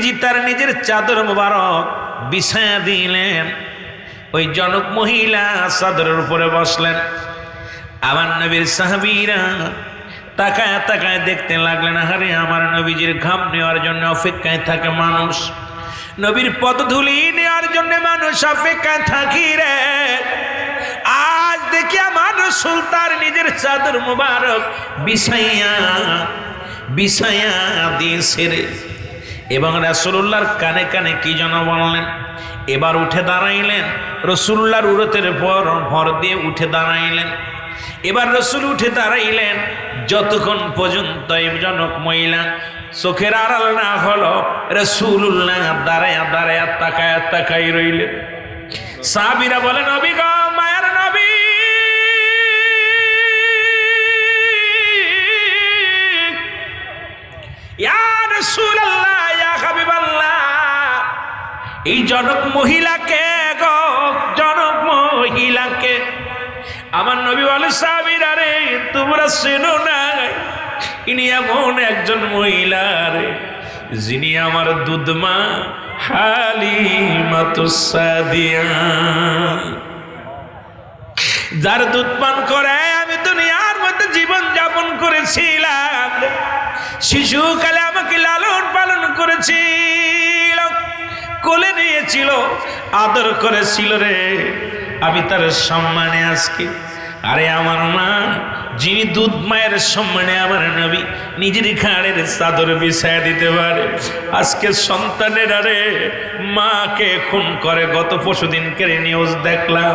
নবীজি তার নিজের চাদর মোবারক বিছায়া দিলেন। ওই জনক মহিলা চাদরের উপরে বসলেন। আমার নবীর সাহাবীরা তাকায় তাকায় দেখতে লাগলেন, আরে আমার নবীজির ঘাম নেওয়ার জন্য অপেক্ষায় থাকে মানুষ, নবীর পদধূলি নেওয়ার জন্য মানুষ অপেক্ষায় থাকি রে। আজ দেখি আমার রাসূল তার নিজের চাদর মোবারক বিছাইয়া দিয়েছে রে। এবং রাসূলুল্লাহর কানে কানে কি যেন বললেন। এবার উঠে দাঁড়াইলেন, রাসূলুল্লাহর উরতের পর ভর দিয়ে উঠে দাঁড়াইলেন। এবার রাসূল উঠে দাঁড়াইলেন। যতক্ষণ পর্যন্ত এই জনক মহিলা চোখের আড়াল না হলো, রাসূলুল্লাহ দাঁড়ায়া দাঁড়ায়া তাকায় রইলেন। সাহাবীরা বলেন, নবী গো, মায়ের নবী, ইয়া রাসূলুল্লাহ, ইয়া হাবিবাল্লাহ, এই জনক মহিলাকে গো, জনক মহিলাকে। আমার নবী বলে, সাহাবীরা রে, তোমরা চেনো না, ইনি এমন একজন মহিলা রে, যিনি আমার দুধমা হালিমাতুস সাদিয়া, যার দুধ পান করে আমি দুনিয়ার মধ্যে জীবন যাপন করেছিলাম। শিশুকালে আমাকে লালন পালন করেছিল, কোলে নিয়েছিল, আদর করেছিল রে। আমি তার সম্মানে আজকে, আরে আমার মা, যিনি দুধ মায়ের সম্মানে আমার নবী নিজের ঘাড়ের চাদর বিছায়া দিতে পারে, আজকে সন্তানের আরে মাকে খুন করে। গত পরশুদিনকের নিউজ দেখলাম,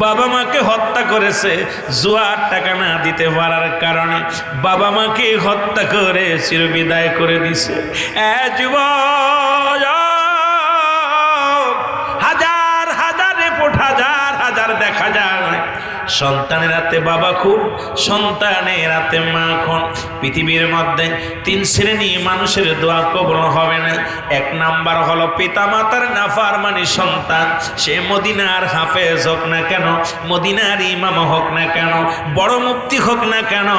বাবা মাকে হত্যা করেছে জুয়ার টাকা না দিতে পারার কারণে। বাবা মাকে হত্যা করে চিরবিদায় করে দিছে। যুবক, হাজার হাজার রিপোর্ট, হাজার হাজার দেখা যায়, সন্তানের হাতে বাবা খুন, সন্তানের হাতে মা খুন। পৃথিবীর মধ্যে 3 শ্রেণী মানুষের দোয়া কবুল হবে না। 1 নাম্বার হলো পিতা মাতার নাফরমানি সন্তান, সে মদিনার হাফেজ হোক না কেন, মদিনার ইমাম হোক না কেন, বড় মুফতি হোক না কেন,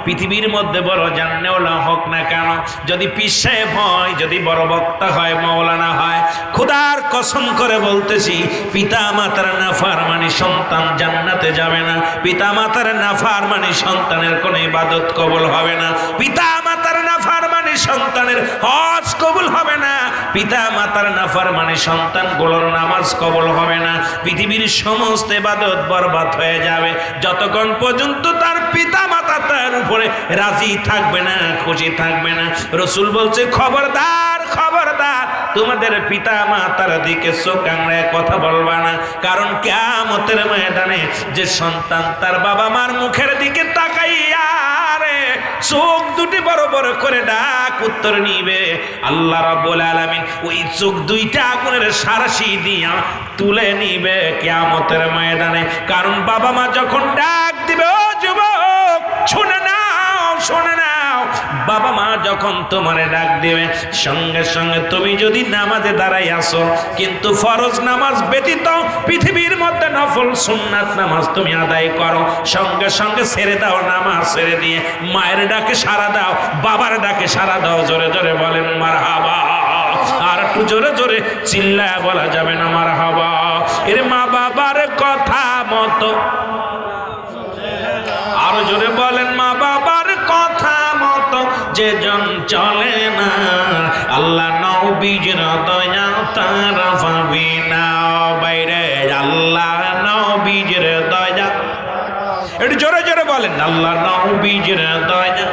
পৃথিবীর মধ্যে বড় জান্নেওয়ালা হোক না কেন, যদি পীর সাহেব হয়, যদি বড় বক্তা হয়, মাওলানা হয়, খোদার কসম করে বলতেছি, পিতা মাতার নাফরমানি সন্তান জান্নাতে যাবে না। পিতা মাতার নাফরমানি সন্তানের কোনো ইবাদত কবুল হবে না। পিতা মাতার নাফরমানি সন্তানের হজ কবুল হবে না। পিতা মাতার নাফরমানি সন্তানগুলোর নামাজ কবুল হবে না। পৃথিবীর সমস্ত ইবাদত বরবাদ হয়ে যাবে যতক্ষণ পর্যন্ত তার পিতা মাতা তার উপরে রাজি থাকবে না, খুশি থাকবে না। রাসূল বলছে, খবরদার খবরদার, তোমাদের পিতা মাতার দিকে চোখ কাংড়ায় কথা বলবা না। কারণ কিয়ামতের ময়দানে যে সন্তান তার বাবা মার মুখের দিকে তাকাইয়া রে চোখ দুটি বড় বড় করে ডাক উত্তর নিবে, আল্লাহ রাব্বুল আলামিন ওই চোখ দুইটা আগুনের সারাশি দিয়া তুলে নিবে কিয়ামতের ময়দানে। কারণ বাবা মা যখন ডাক দিবে, ও যুবক শুনে নাও, শুনে নাও, বাবা মা যখন তোমারে ডাক দিবে, সঙ্গে সঙ্গে তুমি যদি নামাজে দাঁড়াই আসো, কিন্তু ফরজ নামাজ ব্যতীত পৃথিবীর মধ্যে নফল সুন্নাত নামাজ তুমি আদায় করো, সঙ্গে সঙ্গে ছেড়ে দাও, নামাজ ছেড়ে দিয়ে মায়ের ডাকে সাড়া দাও, বাবার ডাকে সাড়া দাও। জোরে জোরে বলেন মারহাবা। আর একটু জোরে জোরে চিল্লায় বলা যাবে না মারহাবা। এর মা বাবার কথা মতো, আরো জোরে বলেন, মা বাবার কথা মতো যেজন চলে না, আল্লাহ নবীজির দয়া তার পাবি না। বাইরে আল্লাহ নবীজির দয়া, একটু জোরে জোরে বলেন, আল্লাহ নবীজির দয়া।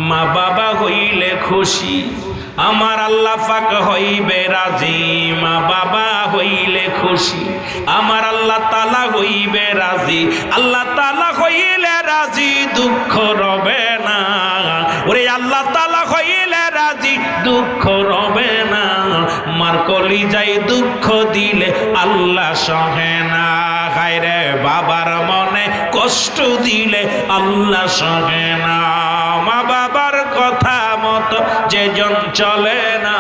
মা বাবা হইলে খুশি, আমার আল্লাহ পাক হইবে রাজি। মা বাবা হইলে খুশি, আমার আল্লাহ তাআলা হইবে রাজি। আল্লাহ তাআলা হইলে রাজি, দুঃখ রবে না। ওরে আল্লাহ তাআলা হইলে রাজি, দুঃখ রবে না। মার কলিজায় দুঃখ দিলে আল্লাহ সহে না। হায়রে বাবার মনে কষ্ট দিলে আল্লাহ সহে না। মা বাবার কথা মতো যেজন চলে না,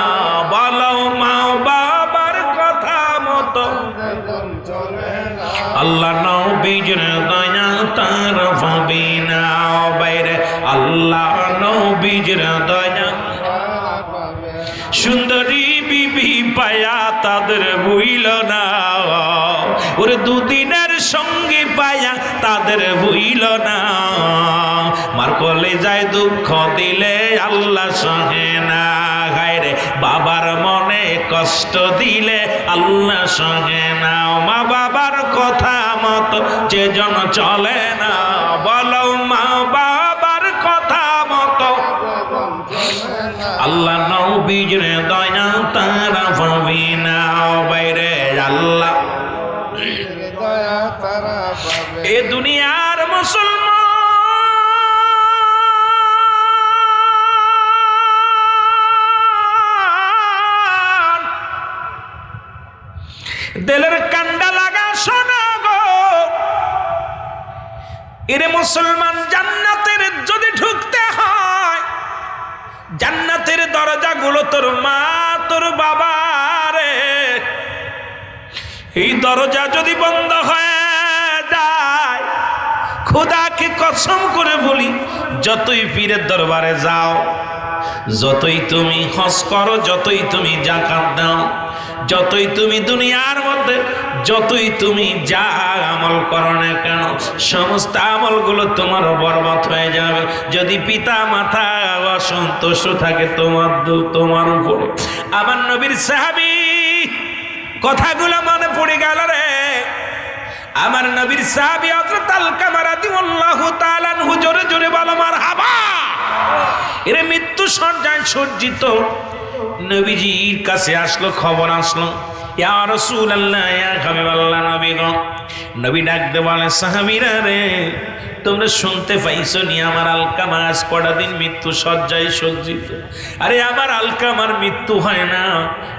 বলো মা বাবার কথা মতো আল্লাহ নবীজির দয়া তার পাবি না। বাইরে আল্লাহ নবীজির দয়া সুন্দরী বিবি পায়া তাদের ভুইল না, ওরে দুদিনের সঙ্গী পায়া তাদের ভুইল না। মার কলে যায় দুঃখ দিলে আল্লাহ সহে না, গায়রে বাবার মনে কষ্ট দিলে আল্লাহ সহে না। মা বাবার কথা মতো যে জন চলে না, বলো মা বাবার কথা মতো আল্লাহ নবীর দয়া তারা পাবি না। বাইরে আল্লাহ এ দুনিয়ার মুসলমান দিলের কান্ডা লাগা শোনা গো, এরে মুসলমান জান্নাতের যদি ঢুকতে হয়, জান্নাতের দরজাগুলো তোর মা তোর বাবা রে, এই দরজা যদি বন্ধ হয়ে যায়, খোদাকে কসম করে বলি, যতই পীরের দরবারে যাও, যতই তুমি হজ করো, যতই তুমি যাকাত দাও, যতই তুমি দুনিয়ার মধ্যে যতই তুমি যা আমল করো না কেন, সমস্ত আমলগুলো তোমার বরবাদ হয়ে যাবে যদি পিতা মাতা অসন্তুষ্ট থাকে তোমার উপরে। আমার নবীর সাহাবী কথাগুলো মনে পড়ে গেল রে। আমার নবীর সাহাবী হযরত আলকামা রাদিয়াল্লাহু তাআলা আনহু, জোরে জোরে বলো মারহাবা। এর মৃত্যু শয্যায় সজ্জিত নবীজির কাছে আসলো, খবর আসলো, ইয়া রাসূলুল্লাহ, ইয়া হাবিবাল্লাহ, নবী গো। নবী ডাক দে বলে, সাহাবীরা রে, তোমরা শুনতে পাইছো নি আমার আলকামা আজ কটা দিন মৃত্যু শয্যায় সজ্জিত। আরে আমার আলকামার মৃত্যু হয় না,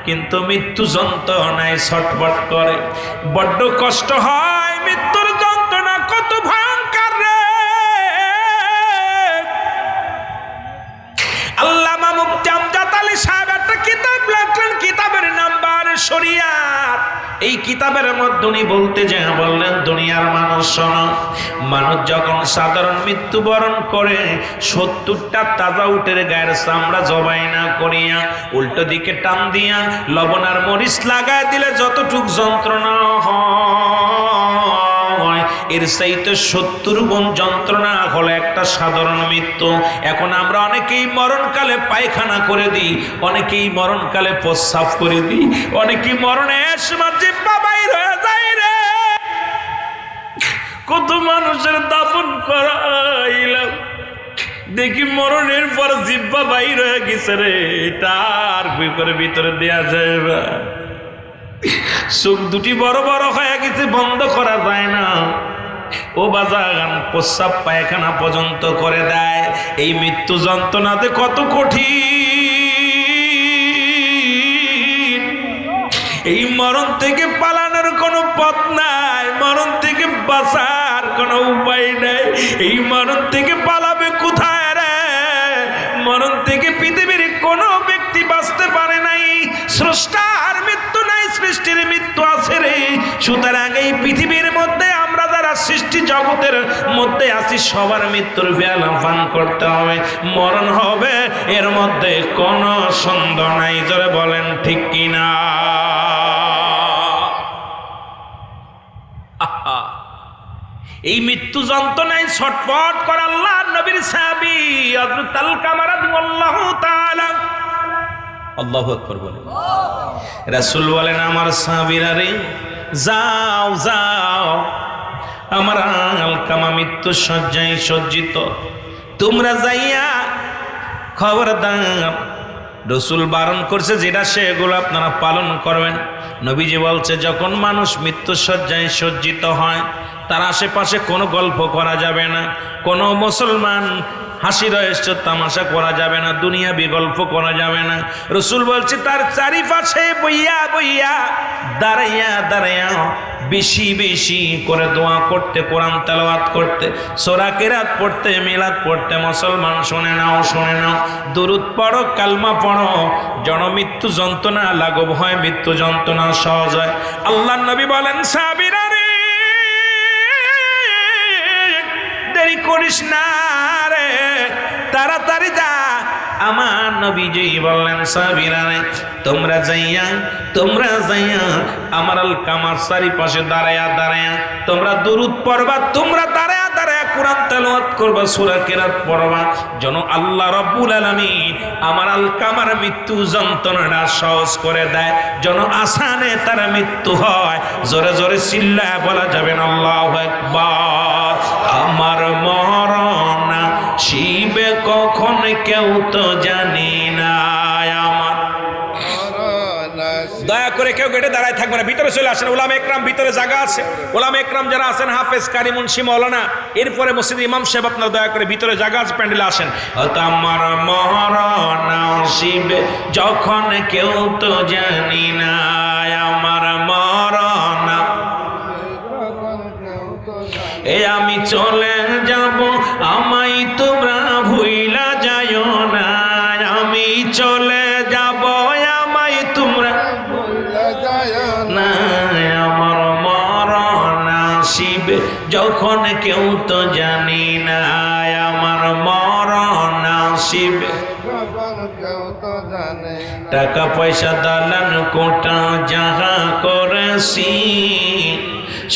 কিন্তু মৃত্যু যন্ত্রণায় ছটফট করে, বড্ড কষ্ট হয়। মৃত্যুর যন্ত্রণা কত ভয়ঙ্কর রে। আল্লামা মুফতি আমজাদ আলী সাহেব একটা কিতাব লিখলেন, কিতাবের নাম বারে শরিয়াত। এই কিতাবের মধ্যে উনি বলতে যায় বললেন, দুনিয়ার মানুষ শোনো, মানুষ যখন সাধারণ মৃত্যুবরণ করে 70টা তাজা উটের গায়ের চামড়া জবাই না করিয়া উল্টো দিকে টান দিয়া লবণ আর মরিচ লাগায় দিলে যতটুক যন্ত্রণা হয়, এর চাইতে 70 গুণ যন্ত্রণা হলো একটা সাধারণ মৃত্যু। এখন আমরা অনেকেই মরণকালে পায়খানা করে দিই, অনেকেই মরণকালে প্রস্রাব করে দিই, অনেকেই মরণের সময় জিহ্বা বাইর হয়ে যায় রে। কত মানুষের দাফন করাইলাম, দেখি মরণের পর জিহ্বা বাইর হয়ে গেছে রে, তার ভিতরে দেয়া যায় না। চোখ দুটি বড় বড় হয়ে গেছে, বন্ধ করা যায় না। ও বাজান, প্রস্রাব পায়খানা পর্যন্ত করে দেয়। এই মৃত্যু যন্ত্রণাতে কত কঠিন। এই মরণ থেকে পালানোর কোনো পথ নাই, মরণ থেকে বাঁচার কোনো উপায় নাই। এই মরণ থেকে পালাবে কোথায় রে? মরণ থেকে পৃথিবীর কোনো ব্যক্তি বাঁচতে পারে নাই। স্রষ্টার মৃত্যু নাই, সৃষ্টির মৃত্যু আছে রে। সুতরাং এই পৃথিবীর মধ্যে আমরা যারা সৃষ্টি জগতের মধ্যে আছি, সবার মৃত্যুর বেলা পান করতে হবে, মরণ হবে, এর মধ্যে কোনো সন্দেহ নাই। জোরে বলেন ঠিক কিনা? এই মৃত্যু যন্ত্রণায় ছটফট করে আল্লাহর নবীর সাহাবী হযরত আলকামা রাদিয়াল্লাহু তাআলা, আল্লাহু আকবার বলেন। রাসূল বলেন, আমার সাহাবীরা রে, যাও যাও, আমার আলকামা মৃত্যু শয্যায় সজ্জিত, তোমরা যাইয়া খবরদার, রসুল বারণ করছে যেটা সেগুলো আপনারা পালন করবেন। নবীজি বলছে, যখন মানুষ মৃত্যু শয্যায় সজ্জিত হয়, তার আশেপাশে কোনো গল্প করা যাবে না, কোনো মুসলমান হাসি রয়েছে তামাশা করা যাবে না, দুনিয়াবি গল্প করা যাবে না। রসুল বলছে, তার চারিপাশে বইয়া বইয়া দাঁড়াইয়া দাঁড়াইয়া বেশি বেশি করে দোয়া করতে, কোরআন তেলাওয়াত করতে, সূরা কিরাত পড়তে, মিলাদ পড়তে। মুসলমান শুনে নাও, শুনে নাও, দুরূদ পড়ো, কালমা পড়ো, জনমৃত্যু যন্ত্রণা লাঘব হয়, মৃত্যু যন্ত্রণা সহজ হয়। আল্লাহর নবী বলেন, সাহাবীরা রে, দেরি করিস না রে, তাড়াতাড়ি যা, আমার নবীজি বললেন সাহাবীরা তোমরা যাইয়া আমার আলকামার চারিপাশে দাঁড়ায়া তোমরা দুরূদ পড়বা, তোমরা দাঁড়ায়া কোরআন তেলাওয়াত করবা, সূরা কিরাত পড়বা, যেন আল্লাহ রাব্বুল আলামিন আমার আলকামার মৃত্যু যন্ত্রণাটা সহজ করে দেয়, যেন আসানে তার মৃত্যু হয়। জোরে জোরে চিল্লায় বলা যাবে না আল্লাহু আকবার। আমার মরণ শিবে কখন কেউ তো জানি না, আমার দয়া করে কেউ গেটে দাঁড়ায় থাকবে না, ভিতরে চলে আসেন। ওলামা একরাম ভিতরে জায়গা আছে, ওলামা একরাম যারা আছেন, হাফেজ, কারি, মুন্সি, মাওলানা, এরপরে মসজিদ ইমাম সাহেব, আপনারা দয়া করে ভিতরে জায়গা আছে, প্যান্ডেলে আসেন। আমার মরণ শিবে যখন কেউ তো জানি না, আমার মরণ আমি চলে যাব, আমায় তোমরা ভুইলা যাইও না, আমি চলে যাব, আমায় তোমরা ভুইলা যাইও না, আমার মরণ আসিবে যখন কেউ তো জানি না, আমার মরণ আসিবে টাকা পয়সা দালান কোটা যাহা করেছি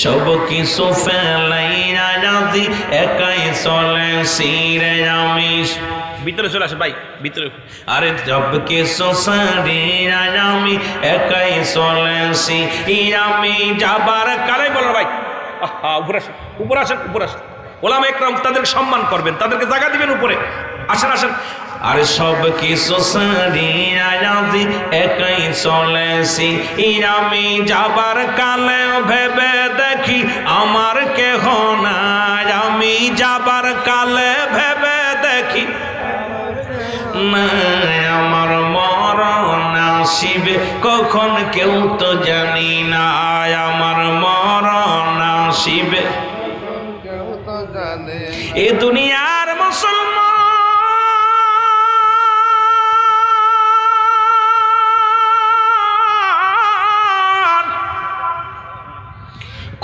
সব কিছু ফেলাইয়া যদি একাই চলেছি রে আমি। ভিতরে চলে আসে ভাই, ভিতরে। আরে সব কিছু সারিয়া আমি একাই চলেছি, আমি যাবার কালে বলো ভাই, উপরে আসেন, উপরে আসেন, উপরে আসেন। ওলামা একরাম তাদেরকে সম্মান করবেন, তাদেরকে জায়গা দিবেন উপরে। আসেন আসেন। আরে সব কিছু সারিয়া যদি একাই চলেছি, আমি যাবার কালে ভেবে দেখি আমার কেহ নাই, আমি যাবার কালে ভেবে দেখি না, আমার মরণ আসিবে কখন কেউ তো জানি না, আমার মরণ আসিবে কেউ তো জানে। এ দুনিয়ার মুসলমান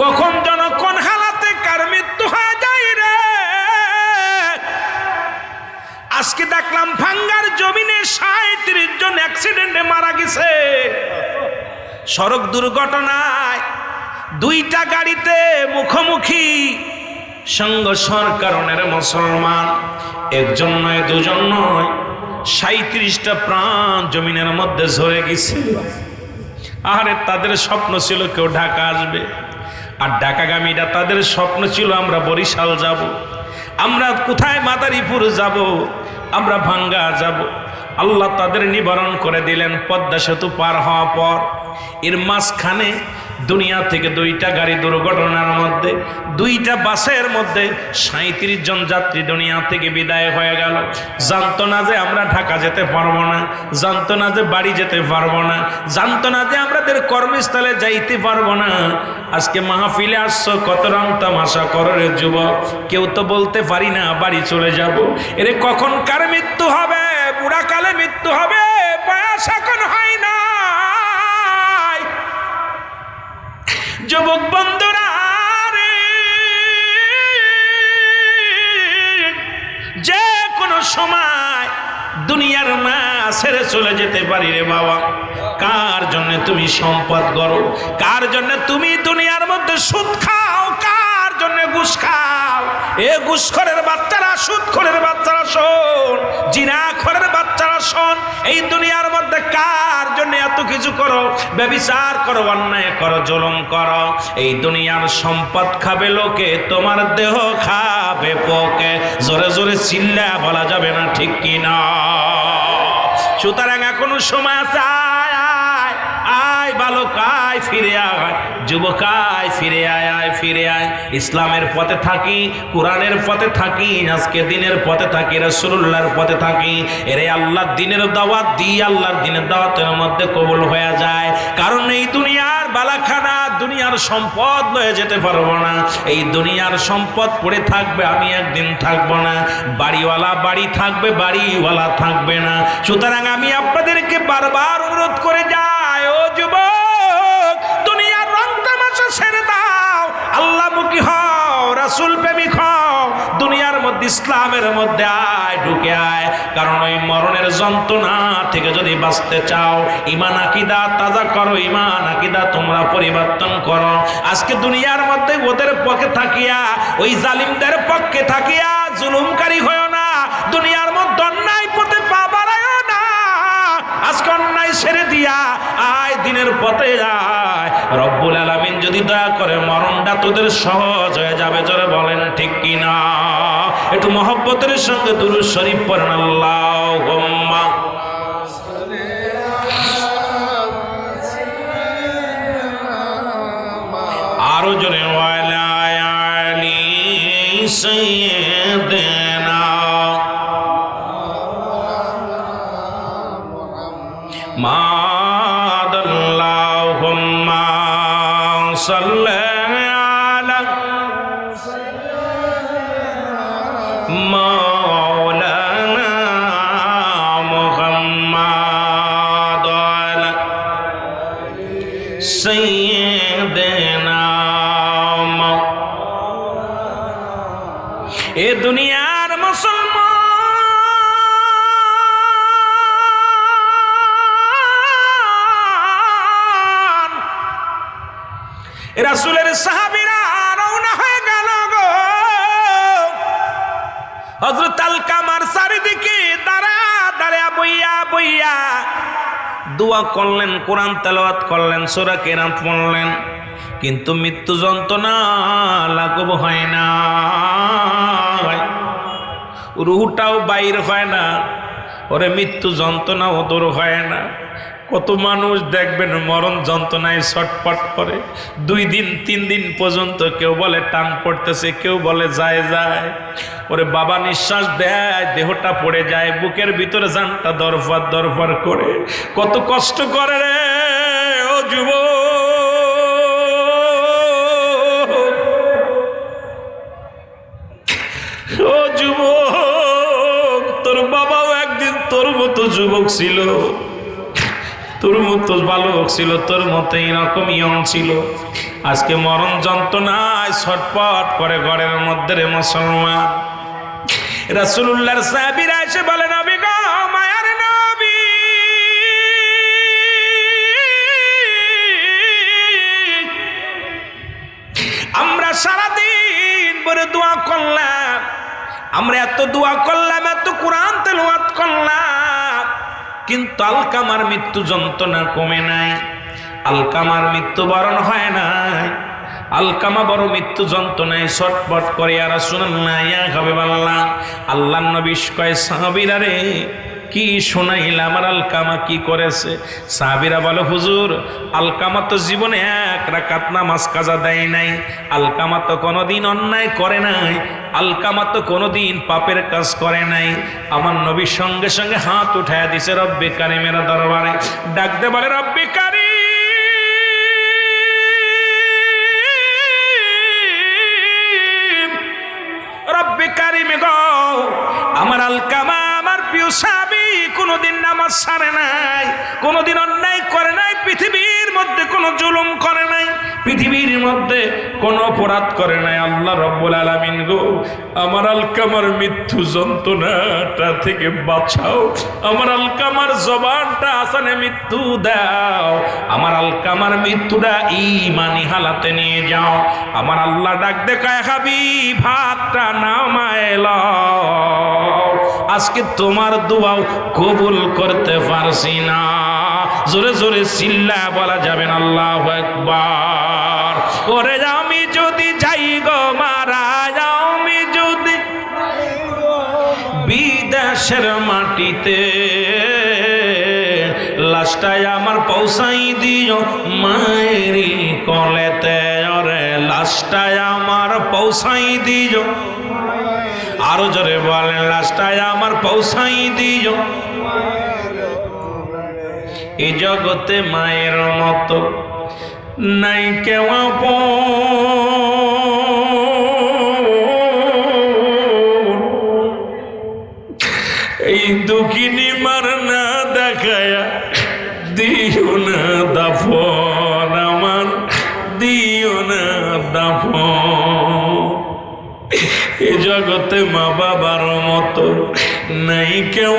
কখন যেন কোন হালাতে কার মৃত্যু হয়ে যায় রে। আজকে দেখলাম ভাঙ্গার জমিনে ৩৭ জন অ্যাক্সিডেন্টে মারা গেছে, সড়ক দুর্ঘটনায়। দুইটা গাড়িতে মুখোমুখি সংঘর্ষের কারণে মুসলমান একজন নয়, দুজন নয়, ৩৭টা প্রাণ জমিনের মধ্যে ঝরে গেছে। আরে তাদের স্বপ্ন ছিল কেউ ঢাকা আসবে, আর ঢাকাগামীরা তাদের স্বপ্ন ছিল আমরা বরিশাল যাব, আমরা কোথায় মাদারীপুর যাব, আমরা ভাঙ্গা যাব। আল্লাহ তাদের নিবারণ করে দিলেন পদ্মা সেতু পার হওয়ার পর। এর মাঝখানে দুনিয়া থেকে দুইটা গাড়ি দুর্ঘটনার মধ্যে, দুইটা বাসের মধ্যে ৩৭ জন যাত্রী দুনিয়া থেকে বিদায় হয়ে গেল। জানতো না যে আমরা ঢাকা যেতে পারবো না, জানতো না যে বাড়ি যেতে পারবো না, জানতো না যে আমাদের কর্মস্থলে যাইতে পারবো না। আজকে মাহফিলে আসছো, কত রং তামাশা করো রে যুবক, কেউ তো বলতে পারি না বাড়ি চলে যাব। এরে কখন কার মৃত্যু হবে, বুড়াকালে মৃত্যু হবে, বয়স এখন হয় না। যুবক বন্ধুরা রে, যে কোনো সময় দুনিয়ার মা ছেড়ে চলে যেতে পারি রে বাবা। কার জন্য তুমি সম্পদ করো, কার জন্য তুমি দুনিয়ার মধ্যে সুদ খাও, কার জন্য ঘুষ খাও। এ ঘুষখোরের বাচ্চারা, সুদখোরের বাচ্চারা শোন, জিনাখোরের বাচ্চারা শোন, এই দুনিয়ার মধ্যে কার জন্য এত কিছু করো, ব্যভিচার করো, অন্যায় করো, জুলুম করো। এই দুনিয়ার সম্পদ খাবে লোকে, তোমার দেহ খাবে পোকে। জোরে জোরে চিল্লা বলা যাবে না, ঠিক কিনা? সুতরাং এখনো সময় আছে, আয় আয় বালক আয়, ফিরে আয় যুবক আয়, ফিরে আয়, আয় ফিরে আয়। ইসলামের পথে থাকি, কোরআনের পথে থাকি, আজকে দিনের পথে থাকি, রাসূলুল্লাহর পথে থাকি। এরে আল্লাহর দিনের দাওয়াত দিই, আল্লাহর দিনের দাওয়াতের মধ্যে কবুল হয়ে যায়। কারণ এই দুনিয়ার বালাখানা, দুনিয়ার সম্পদ লয়ে যেতে পারবো না। এই দুনিয়ার সম্পদ পড়ে থাকবে, আমি একদিন থাকবো না। বাড়িওয়ালা বাড়ি থাকবে, বাড়িওয়ালা থাকবে না। সুতরাং আমি আপনাদেরকে বারবার অনুরোধ করে যাই, ও যুবক, দুনিয়ার রং তামাশা ছেড়ে দাও, আল্লাহমুখী হও, রাসূল প্রেমিক হও। দুনিয়ার মধ্যে ইসলামের মধ্যে আয়, ঢুকে আয়। কারণ ওই মরণের যন্ত্রণা থেকে যদি বাঁচতে চাও, ঈমান আকীদা তাজা করো, ঈমান আকীদা তোমরা পরিবর্তন করো। আজকে দুনিয়ার মধ্যে ওদের পক্ষে থাকিয়া, ওই জালিমদের পক্ষে থাকিয়া জুলুমকারী হয়ো না। দুনিয়ার মধ্যে অন্যায় পথে পা বাড়ায়ো না। আজকে অন্যায় ছেড়ে দিয়া আয়, দিনের পথে আয়। রব্বুল আলামিন যদি দয়া করে মরণটা তোদের সহজ হয়ে যাবে। জোরে বলেন ঠিক কিনা? একটু মহব্বতের সঙ্গে দুরূদ শরীফ পড়েন। আল্লাহুম্মা আরো জোরে ওয়ালা আলি সাইয়্যিদিনা মাদাল্লাহুম্মা সাল্লি আলা মাওলানা মুহাম্মাদ ওয়ালা সাইয়্যিদিনা। এ দুনিয়ার মুসলমান, রাসূলের সাহাবীরা রওনা হয়ে গেল গো। হযরত আলকামার চারিদিকে দাঁড়া বইয়া বইয়া দোয়া করলেন, কোরআন তেলাওয়াত করলেন, সূরা কেরাত পড়লেন, কিন্তু মৃত্যু যন্ত্রণা লাঘব হয় না। রুহটাও বাইর হয় না, ওরে মৃত্যু যন্ত্রণাও দূর হয় না। কত মানুষ দেখবেন মরণ যন্ত্রণায় ছটফট করে 2 দিন 3 দিন পর্যন্ত। কেউ বলে টান পড়তেছে, কেউ বলে যায় যায়। ওরে বাবা নিঃশ্বাস দেয়, দেহটা পড়ে যায়, বুকের ভিতরে জানটা দরফার দরফার করে। কত কষ্ট করে রে ও যুবক, ও যুবক, তোর বাবাও একদিন তোর মতো যুবক ছিল, তোর মতো বালক ছিল, তোর মতো এরকম ইয়ং ছিল। আজকে মরণ যন্ত্রণায় ছটপট করে ঘরের মধ্যে রে মুসলমান। রাসূলুল্লাহর সাহাবীরা এসে বলে, নবী গো, মায়ার নবী, আমরা সারাদিন ভরে দোয়া করলাম, আমরা এত দোয়া করলাম, এত কোরআন তেলাওয়াত করলাম, কিন্তু আলকামার মৃত্যু যন্ত্রণা কমে নাই, আলকামার মৃত্যুবরণ হয় নাই। আলকামা বড় মৃত্যু যন্ত্রণায় ছটফট করে। আর রাসূলুল্লাহ ইয়া হাবিবাল্লাহ, আল্লাহর নবী কয়, সাহাবীরা রে কি শোনাইলা, আমার আলকামা কি করেছে? সাহাবীরা বলে, হুজুর, আলকামা তো জীবনে 1 রাকাত নামাজ কাজা দেয় নাই, আলকামা তো কোনোদিন অন্যায় করে নাই, আলকামা তো কোনোদিন পাপের কাজ করে নাই। আমার নবী সঙ্গে সঙ্গে হাত উঠায় দিছে রব্বে কারিমের দরবারে, ডাকতে বলে, রব্বে কারিম, রব্বে কারিম গো, আমার আলকামা, আমার প্রিয় সাহাবী কোনোদিন নামাজ ছাড়ে নাই, কোনোদিন অন্যায় করে নাই, পৃথিবীর মধ্যে কোনো জুলুম করে নাই, পৃথিবীর মধ্যে কোনো অপরাধ করে নাই। আল্লাহ রব্বুল আলামিন গো, আমার আলকামার মৃত্যু যন্ত্রণাটা থেকে বাঁচাও, আমার আলকামার জবানটা আসানে মৃত্যু দাও, আমার আলকামার মৃত্যুটা ঈমানি হালাতে নিয়ে যাও। আমার আল্লাহ ডাক দেখায়, হাবিব, ভাতটা নামায় লও, আজকে তোমার দোয়াও কবুল করতে পারছি না। জোরে জোরে চিল্লা বলা যাবেন আল্লাহু আকবার। ওরে আমি যদি যাই গো মারা, আমি যদি বিদেশের মাটিতে, লাশটাই আমার পৌঁছাই দিও মায়েরি কলেতে, ওরে লাশটাই আমার পৌঁছাই দিও, আরো জোরে বলেন, লাশটাই আমার পৌঁছাই দিও। এই জগতে মায়ের মতো নাই কেউ আপন, এই দুঃখিনী মার না দেখায়া দিও না দাফন, আমার দিও না দাফন। এই জগতে মা বাবার মতো নাই কেউ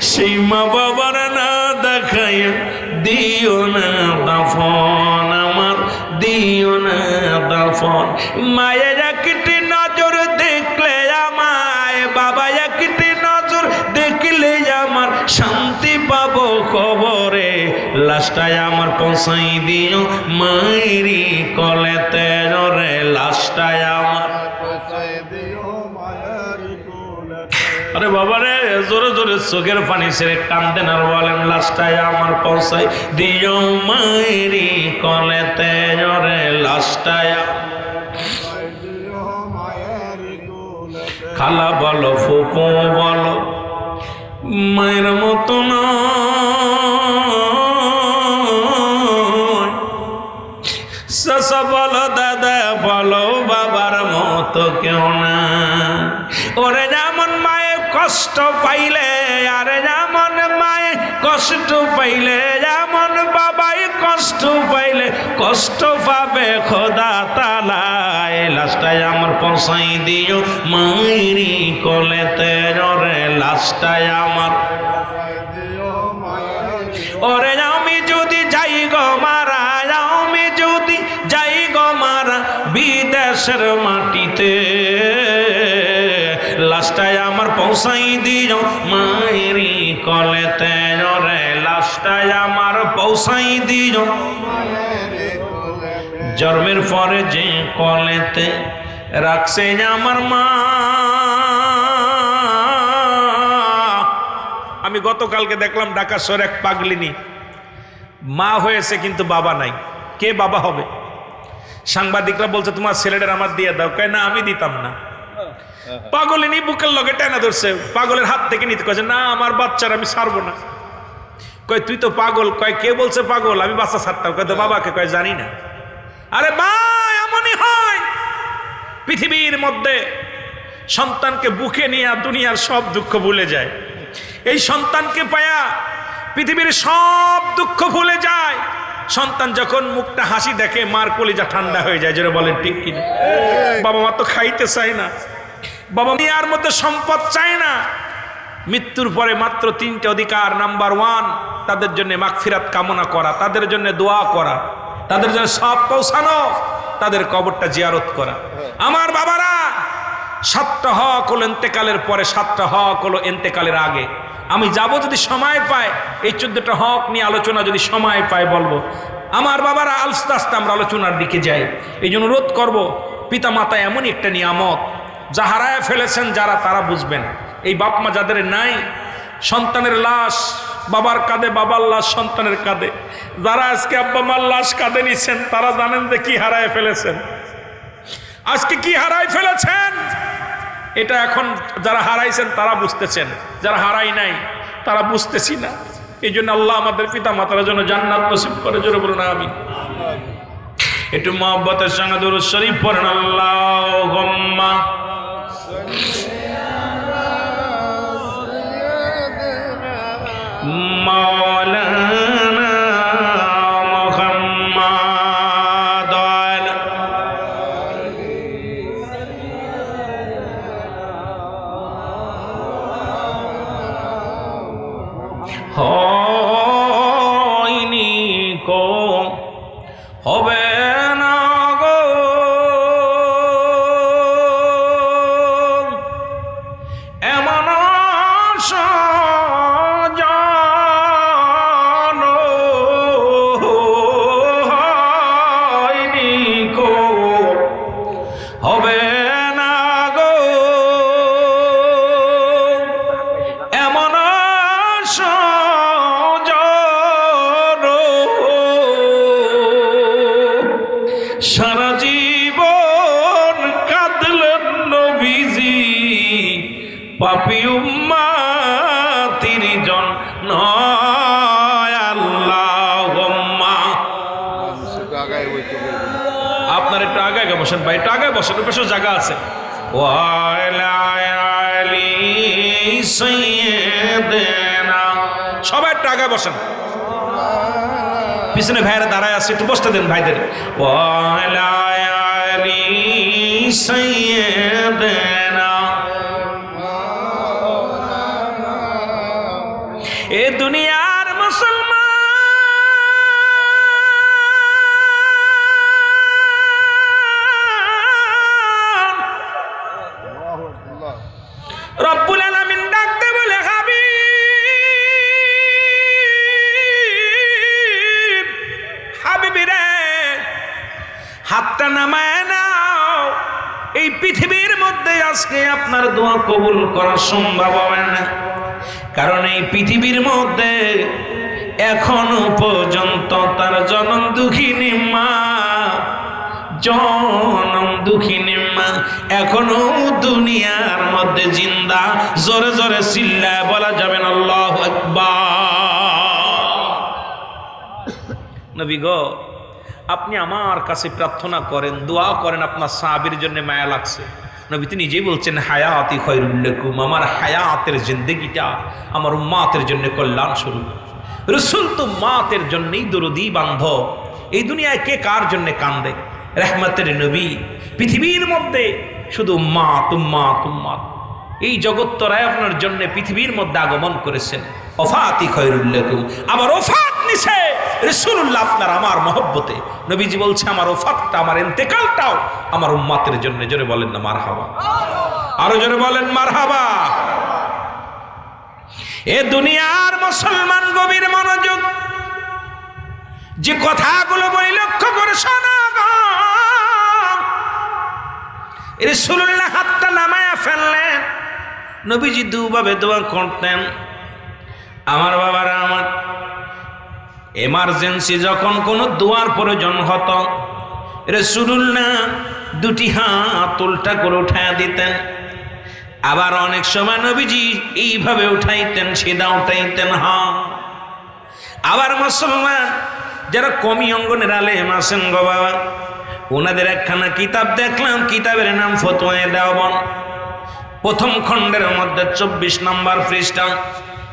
সেই মা বাবার না দেখাইয়া দিও না দাফন আমার, দিও না দাফন। মায়ের একটি নজর দেখলে আমায়, বাবা একটি নজর দেখলে আমার শান্তি পাবো কবরে। লাশটায় আমার পৌঁছাই দিও মায়েরি কলেতে রে, লাশটায় আমার পৌঁছাই দিও মায়েরি কলেতে। আরে বাবা রে, জোরে জোরে চোখের পানি ছেড়ে কান্দেন আর বলেন লাশটায় আমার পৌঁছাই দিও মায়েরি কলেতে রে, লাশটায়। খালা বলো ফুপু বলো মায়ের মতো নয়, চাচা বলো দাদা বলো বাবার মতো কেউ না। ওরে যেমন মায়ে কষ্ট পাইলে, আরে যেমন মায়ে কষ্ট পাইলে, যেমন বাবাই কষ্ট পাইলে কষ্ট পাবে খোদা তালায়। লাশটায় আমার পৌঁছাই দিও মায়েরি কলেতে রে, লাশটায় আমার। ওরে আমি যদি যাই গো মারা, আমি যদি যাই গো মারা বিদেশের মাটিতে, লাশটায় আমার পৌঁছাই দিও মায়েরি কলেতে রে, লাশটায় আমার পৌঁছাই দিও। জন্মের পরে যে কলেতে রাখছে আমার মা, আমি গতকালকে দেখলাম ঢাকা শহরে এক পাগলিনী মা হয়েছে কিন্তু বাবা নাই। কে বাবা হবে? সাংবাদিকরা বলছে তোমার ছেলেটার আমার দিয়ে দাও, কয় না আমি দিতাম না। পাগলিনী বুকের লগে টেনা ধরছে, পাগলের হাত থেকে নিতে কয়েছে না আমার বাচ্চার আমি ছাড়বো না। কয় তুই তো পাগল। কয় কে বলছে পাগল? আমি বাচ্চা ছাড়তাম। কয় তো বাবাকে? কয় জানি না। আরে মা এমনই হয়, পৃথিবীর মধ্যে সন্তানকে বুকে নিয়ে দুনিয়ার সব দুঃখ ভুলে যায়। এই সন্তানকে পায়া পৃথিবীর সব দুঃখ ভুলে যায়। সন্তান যখন মুখটা হাসি দেখে মার কলিজা ঠান্ডা হয়ে যায়। যেটা বলেন ঠিক কিনা? বাবা মা তো খাইতে চায় না, বাবা মিয়ার মধ্যে সম্পদ চায় না। মৃত্যুর পরে মাত্র 3টে অধিকার। নাম্বার 1 তাদের জন্য মাগফিরাত কামনা করা, তাদের জন্য দোয়া করা, তাদের জন্য সব পৌঁছানো, তাদের কবরটা জিয়ারত করা। আমার বাবারা 7টা হক হলো ইন্তেকালের পরে, 7টা হক হলো ইন্তেকালের আগে। আমি যাব যদি সময় পাই, এই 14টা হক নিয়ে আলোচনা যদি সময় পাই বলবো। আমার বাবারা আস্তে আস্তে আমরা আলোচনার দিকে যাই। এই জন্য অনুরোধ করবো, পিতা মাতা এমনই একটা নিয়ামত, যা হারায় ফেলেছেন যারা, তারা বুঝবেন। এই বাপ মা যাদের নাই, সন্তানের লাশ বাবার কাঁধে, বাবার লাশ সন্তানের কাঁধে। যারা আজকে আব্বা মার লাশ কাঁধে নিচ্ছেন, তারা জানেন যে কি হারায় ফেলেছেন, আজকে কি হারায় ফেলেছেন। এটা এখন যারা হারাইছেন তারা বুঝতেছেন, যারা হারাই নাই তারা বুঝতেছি না। এই জন্য আল্লাহ আমাদের পিতা মাতার জন্য জান্নাত নসিব করে। জোরে বলুন আমিন। একটু মহব্বতের সঙ্গে দুরূদ শরীফ পড়েন। আল্লাহুম্মা মাওলানা মুহাম্মাদ হয়নি কো হবে না গো, এমন সাজান হয়নি কো হবে না গো, এমন সারা জীবন কাঁদলেন নবীজি পাপী উম্মতির জন্য। আল্লাহুম্মা, আপনার একটু আগে আগে বসেন ভাই, একটু আগে বসেন, বেশ জায়গা আছে। ওয়া আলা আলি সাইয়্যিদিনা, সবাই একটু আগে বসেন। পিছনে ভাইয়েরা দাঁড়ায় আছে, একটু বসতে দেন ভাইদের। ওয়ালা আলি সাইয়্যিদিনা, এ দুনিয়ার মুসলমান রব্বুল আলামিন ডাকতে বলে, হাবিবি রে, হাতটা নামায় নাও। এই পৃথিবীর মধ্যে আজকে আপনার দোয়া কবুল করা সম্ভব হবে না, কারণ এই পৃথিবীর মধ্যে এখনো পর্যন্ত তার জনম দুঃখিনী মা, জনম দুঃখিনী মা এখনো দুনিয়ার মধ্যে জিন্দা। জোরে জোরে চিল্লায় বলা যাবেন আল্লাহু আকবার। নবী গো, আপনি আমার কাছে প্রার্থনা করেন, দোয়া করেন, আপনার সাহাবীর জন্য মায়া লাগছে। নবী তো নিজেই বলছেন, হায়াতি খায়রুল লাকুম, আমার হায়াতের জিন্দেগিটা আমার উম্মতের জন্য কল্যাণ স্বরূপ। রাসূল তো উম্মতের জন্যই দরদি বান্ধব। এই দুনিয়ায় কে কার জন্য কান্দে? রহমতের নবী পৃথিবীর মধ্যে শুধু উম্মত উম্মত উম্মত, এই জগত্তরায় আপনার জন্য পৃথিবীর মধ্যে আগমন করেছেন। ওফাতি খায়রুল লাকুম, আবার ওফাত নিছে রাসূলুল্লাহ আপনার আমার মহব্বতে। নবীজি বলছে, আমার ওফাতটা, আমার ইন্তেকালটাও আমার উম্মতের জন্য। জোরে বলেন না মারহাবা, আরো জোরে বলেন মারহাবা। এ দুনিয়ার মুসলমান গভীর মনোযোগ, যে কথাগুলো বলি লক্ষ্য করে শোনো। রাসূলুল্লাহ হাতটা নামায়া ফেললেন। নবীজি দুভাবে দোয়া করতেন। আমার বাবারা, আমার এমার্জেন্সি যখন কোনো দোয়ার প্রয়োজন হতো, রাসূলুল্লাহ দুটি হাত উল্টা করে উঠায়া দিতেন। আবার অনেক সময় নবীজি এইভাবে উঠাইতেন, সিধা উঠাইতেন হাত। আবার মুসলমান যারা কমি অঙ্গনের আলেম আছেন গো বাবা, ওনাদের একখানা কিতাব দেখলাম, কিতাবের নাম ফতোয়ায়ে দেওবন্দ। প্রথম খণ্ডের মধ্যে 24 নম্বর পৃষ্ঠা,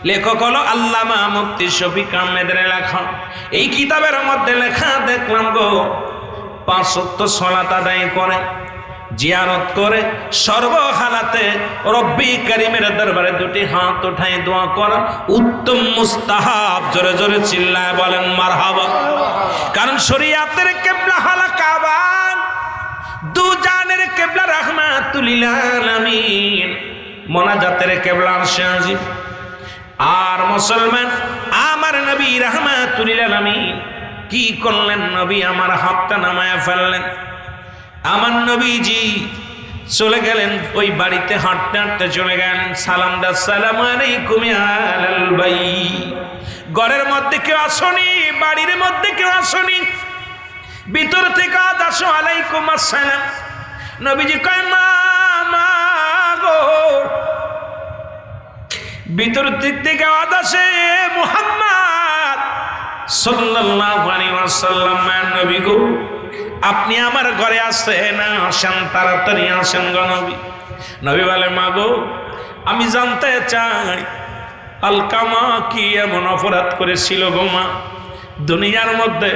লেখক হলো আল্লামা মুফতি শফিক আহমেদের লেখা। এই কিতাবের মধ্যে লেখা দেখলাম গো, 5 ওয়াক্ত সালাত আদায় করে, জিয়ারত করে, সর্বহালাতে রব্বি কারীমের দরবারে দুটি হাত উঠায় দোয়া করা উত্তম মুস্তাহাব। জোরে জোরে চিল্লায় বলেন মারহাবা। কারণ শরীয়তের কিবলা হলো কাবা, দু জানের কিবলা রাহমাতুল লিল আলামিন, মোনাজাতের কিবলা আরশে আজিম। আর মুসলমান, আমার নবী রাহমাতুল লিল আলামিন কি করলেন? নবী আমার হাতটা নামায়া ফেললেন। আমার নবীজি চলে গেলেন ওই বাড়িতে, হাঁটতে হাঁটতে চলে গেলেন। সালাম দা, আসসালামু আলাইকুম ইয়া আহলাল বাইত। ঘরের মধ্যে কেউ আসনি, বাড়ির মধ্যে কেউ আসনি, ভিতর থেকে আজ আসো, আলাইকুম আসসালাম। নবীজি কয়, মা মা গো। ভিতর দিক থেকে আওয়াজ আসে, মুহাম্মদ সাল্লাল্লাহু আলাইহি ওয়াসাল্লাম, নবী গো আপনি আমার ঘরে আসেন, আসেন, তাড়াতাড়ি আসেন গো নবী। নবী বলে, মা গো আমি জানতে চাই আলকামা কি এমন অপরাধ করেছিল গো মা? দুনিয়ার মধ্যে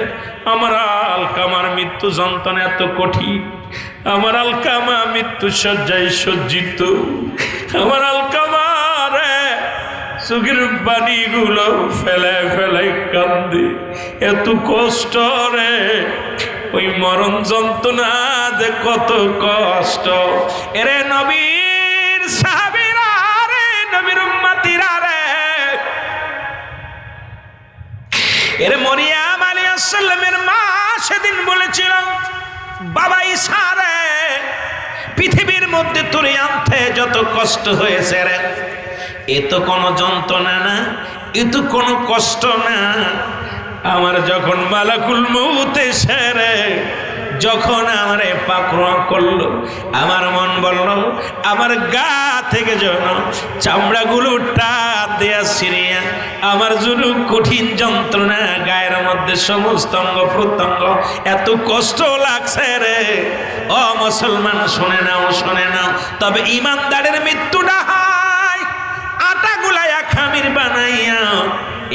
আমার আলকামার মৃত্যু যন্ত্রণা এত কঠিন, আমার আলকামা মৃত্যু শয্যায় সজ্জিত, আমার আলকামার চোখের পানিগুলো ফেলে ফেলে কান্দে, এত কষ্ট রে, ওই মরণ যন্ত্রণা দে কত কষ্ট। এরে নবীর সাহাবীরা রে, নবীর উম্মতিরা রে, এরে মরিয়ম আলাইহিস সালামের মা সেদিন বলেছিল, বাবা ঈসা রে, পৃথিবীর মধ্যে তোরে আনতে যত কষ্ট হয়েছে রে, এ তো কোনো যন্ত্রণা না, এ তো কোনো কষ্ট না। আমার যখন মালাকুল মউত এসে রে, যখন আমারে পাকড়া করলো, আমার মন বলল আমার গা থেকে যেন চামড়াগুলো টান দেয়া ছিঁড়িয়া আমার জন্য কঠিন যন্ত্রণা, গায়ের মধ্যে সমস্ত অঙ্গ প্রত্যঙ্গ এত কষ্ট লাগছে রে। ও মুসলমান, শুনে নাও, শুনে নাও। তবে ইমানদারের মৃত্যুটা হয় আটা গুলাইয়া খামির বানাইয়া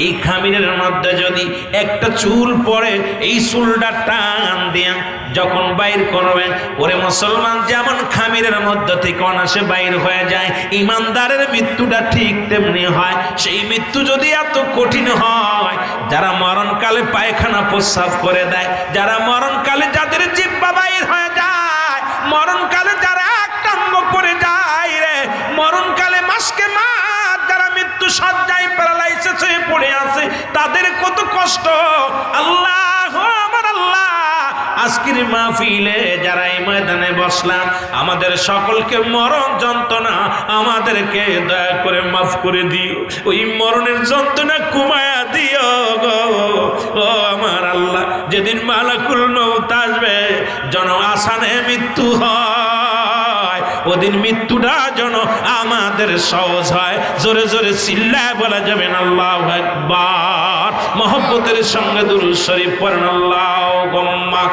এই খামিরের মধ্যে যদি একটা চুল পড়ে, এই চুলটা টান দিয়ে যখন বাইর করবে, ওরে মুসলমান, যেমন খামিরের মধ্যে থেকে অনাসে বাইর হয়ে যায়, ইমানদারের মৃত্যুটা ঠিক তেমনি হয়। সেই মৃত্যু যদি এত কঠিন হয়, যারা মরণকালে পায়খানা প্রস্রাব করে দেয়, যারা মরণকালে যাদের জিহ্বা বাইর হয়ে যায়, মরণকালে যারা একটা অঙ্গ পড়ে যায় রে, মরণকালে মাসকে মাস যারা মৃত্যু সজ্জায় প্যারালাইসিস হয়ে পড়ে আছে, তাদের কত কষ্ট। আল্লাহ, আমার আল্লাহ, আজকের মাহফিলে যারা এই ময়দানে বসলাম, আমাদের সকলকে মরণ যন্ত্রণা আমাদেরকে দয়া করে মাফ করে দিও, ওই মরণের যন্ত্রণা কমায়া দিও গো। ও আমার আল্লাহ, যেদিন মালাকুল মউত আসবে, যেন আসানে মৃত্যু হয়, ওদিন মৃত্যুটা যেন আমাদের সহজ হয়। জোরে জোরে চিল্লায় বলা যাবেন আল্লাহু আকবার। মহব্বতের সঙ্গে দুরূদ শরীফ পড়েন আল্লাহুম্মা।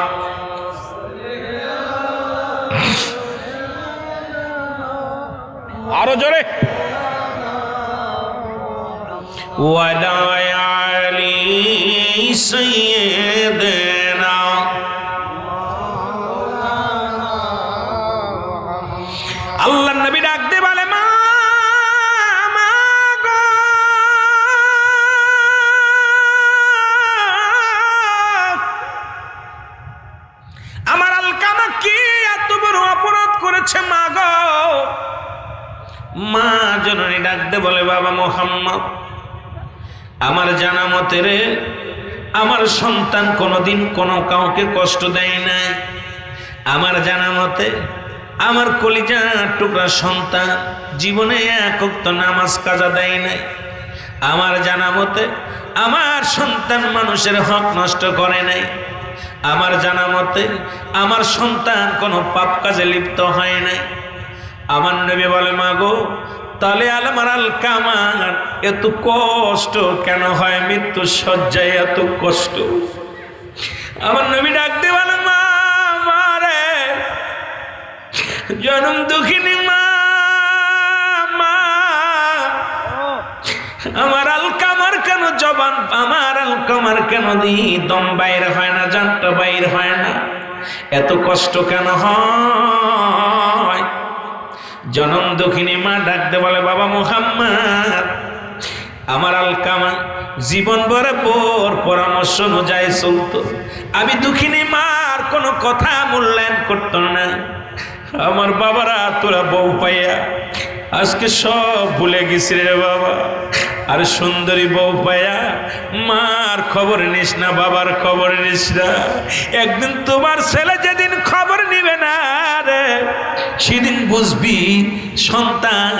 আরো জোরে। ওয়ালা আলি সাইয়্যিদিনা, আল্লাহর নবী ডাক দিয়ে বলে, মা গো, আমার আলকামা কি এত বড় অপরাধ করেছে মা গো। মা জননী ডাক দিয়ে বলে, বাবা মুহাম্মদ, আমার জানা মতে রে, আমার সন্তান কোনোদিন কোনো কাউকে কষ্ট দেয় নাই। আমার জানা মতে আমার কলিজার টুকরা সন্তান জীবনে এক ওয়াক্ত নামাজ কাজা দেয় নাই। আমার জানা মতে আমার সন্তান মানুষের হক নষ্ট করে নাই। আমার জানা মতে আমার সন্তান কোনো পাপ কাজে লিপ্ত হয় নাই। আমার নবী বলে, মা গো, তাহলে আমার আলকামার এত কষ্ট কেন হয়? মৃত্যু শয্যায় এত কষ্ট। আমার নবী ডাক দিয়ে বলে, মা, মারে জনম দুঃখিনী মা, মা, আমার আলকামার কেন জবান, আমার আলকামার কেন দম বাইর হয় না, জানটা বাইর হয় না, এত কষ্ট কেন হয়? জনম দুঃখিনী মা ডাক দে বলে, বাবা মুহাম্মদ, আমার আলকামা জীবন ভরে বোর পরামর্শ অনুযায়ী চলত। আমি দুঃখিনী মার কোনো কথা মূল্যায়ন করত না। আমার বাবারা তোরা বউ পাইয়া আজকে সব ভুলে গেছি রে বাবা। আর সুন্দরী বউ পাইয়া মার খবর নিস না, বাবার খবর নিস না। একদিন তোমার ছেলে যেদিন খবর নিবে না রে, সেদিন বুঝবি সন্তান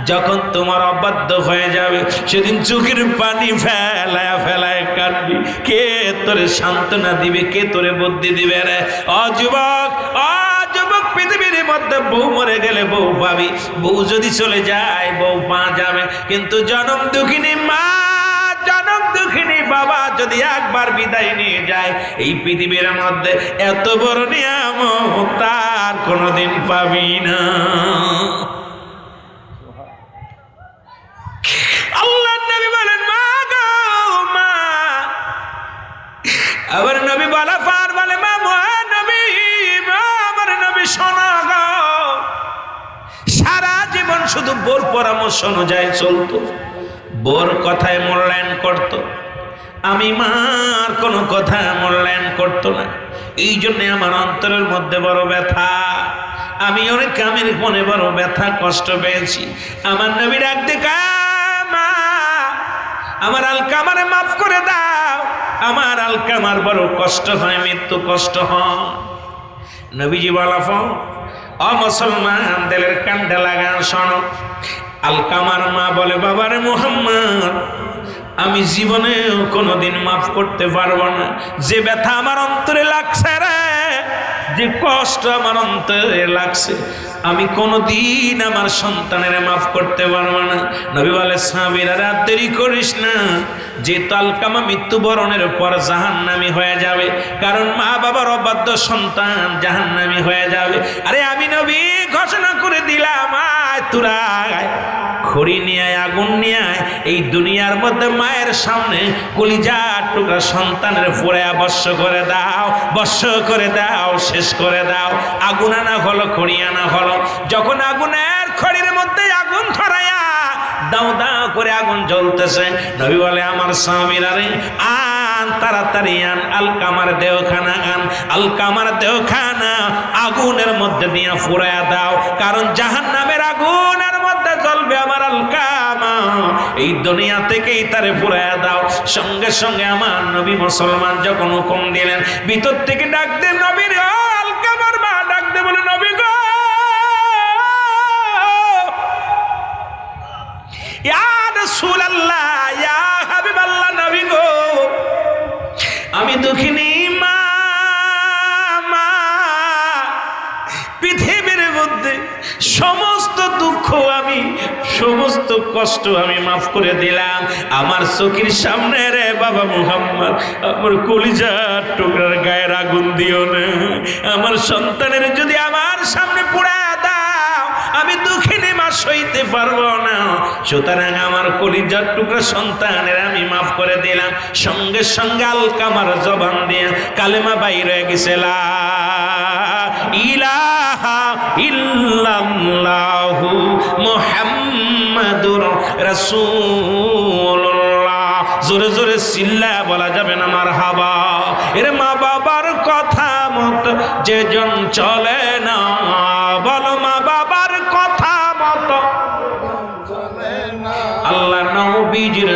যখন তোমার অবাধ্য হয়ে যাবে, সেদিন চোখের পানি ফেলায় ফেলায় কাঁদবি। কে তোরে সান্ত্বনা দিবে, কে তোরে বুদ্ধি দিবে রে? অযুবক, অযুবক, পৃথিবীর মধ্যে বউ মরে গেলে বউ পাবি, বউ যদি চলে যায় বউ পা যাবে, কিন্তু জনম দুঃখিনী মা, জনম দুঃখিনী বাবা যদি একবার বিদায় নিয়ে যায়, এই পৃথিবীর মধ্যে এত বড় নিয়ামত তার কোনোদিন পাবি না। আল্লাহর নবী বলেন, মা গো, মা। আবার নবী বলা পার বলে, মা, নবী, আমার নবী শোনা গো। সারা জীবন শুধু বোর পরামর্শ অনুযায়ী চলতো, বোর কথায় মূল্যায়ন করত। আমি মার কোনো কথা মূল্যায়ন করতো না। এই জন্য আমার অন্তরের মধ্যে বড় ব্যথা, আমি অনেক কামের মনে বড় ব্যথা কষ্ট পেয়েছি। আমার নবী ডাক দেখা, মা, আমার আলকামারে মাফ করে দাও, আমার আলকামার বড় কষ্ট হয়, মৃত্যু কষ্ট হয়। নবীজি বলা, ও মুসলমান, দিলের কান্ডে লাগান শোনো। আলকামার মা বলে, বাবারে মুহাম্মদ, আমি জীবনেও কোনোদিন মাফ করতে পারবো না। যে ব্যথা আমার অন্তরে লাগছে রে, যে কষ্ট আমার অন্তরে লাগছে, আমি কোনোদিন আমার সন্তানের মাফ করতে পারবো না। নবী বলে, সাহাবীরা, রাত দেরি করিস না, যে আলকামা মৃত্যুবরণের পর জাহান্নামী হয়ে যাবে, কারণ মা বাবার অবাধ্য সন্তান জাহান্নামী হয়ে যাবে। আরে আমি নবী ঘোষণা করে দিলাম, আয় তোরা খড়ি নিয়ে আয়, আগুন নিয়ে আয়, এই দুনিয়ার মধ্যে মায়ের সামনে কলিজার টুকরা সন্তানের পুড়ায়া বর্ষ করে দাও, বর্ষ করে দাও, শেষ করে দাও। আগুন আনা হলো, খড়ি আনা হলো। যখন আগুনের খড়ির মধ্যে আগুন ধরায়া দাও দাও করে আগুন জ্বলতেছে, নবী বলে আমার সাহাবীরা রে আন, তাড়াতাড়ি আন, আলকামার দেহখানা আন, আলকামার দেহখানা আগুনের মধ্যে দিয়ে পুরায়া দাও, কারণ জাহান্নামের আগুনের মধ্যে জ্বলবে আমার আলকামা, এই দুনিয়া থেকেই তারে পুরায়া দাও। সঙ্গে সঙ্গে আমার নবী মুসলমান যখন হুকুম দিলেন, ভিতর থেকে ডাক দে নবীর, ও আলকামার মা ডাক দে, বলে নবী গো, ইয়া রাসূলুল্লাহ, ইয়া হাবিবাল্লাহ, নবী গো, আমি দুঃখিনী মা, মা, পৃথিবীর মধ্যে সমস্ত দুঃখ আমি, সমস্ত কষ্ট আমি মাফ করে দিলাম, আমার চোখের সামনে রে বাবা মুহাম্মদ আমার কলিজার টুকরার গায়ের আগুন দিও না, আমার সন্তানের যদি আমার সামনে পোড়া দাও আমি দুঃখিনী মা সইতে পারবো না, সুতরাং আমার কলিজার টুকরা সন্তানের আমি মাফ করে দিলাম। সঙ্গে সঙ্গে আলকামার জবান দিয়ে কালেমা বাইর হয়ে গেছে, লা ইলাহা ইল্লাল্লাহু মুহাম্মাদুর রাসূলুল্লাহ। জোরে জোরে চিল্লা বলা যাবে না মারহাবা। এর মা বাবার কথা মতো যেজন চলে না, বলো মা বাবার কথা মতো আল্লাহ নবীজির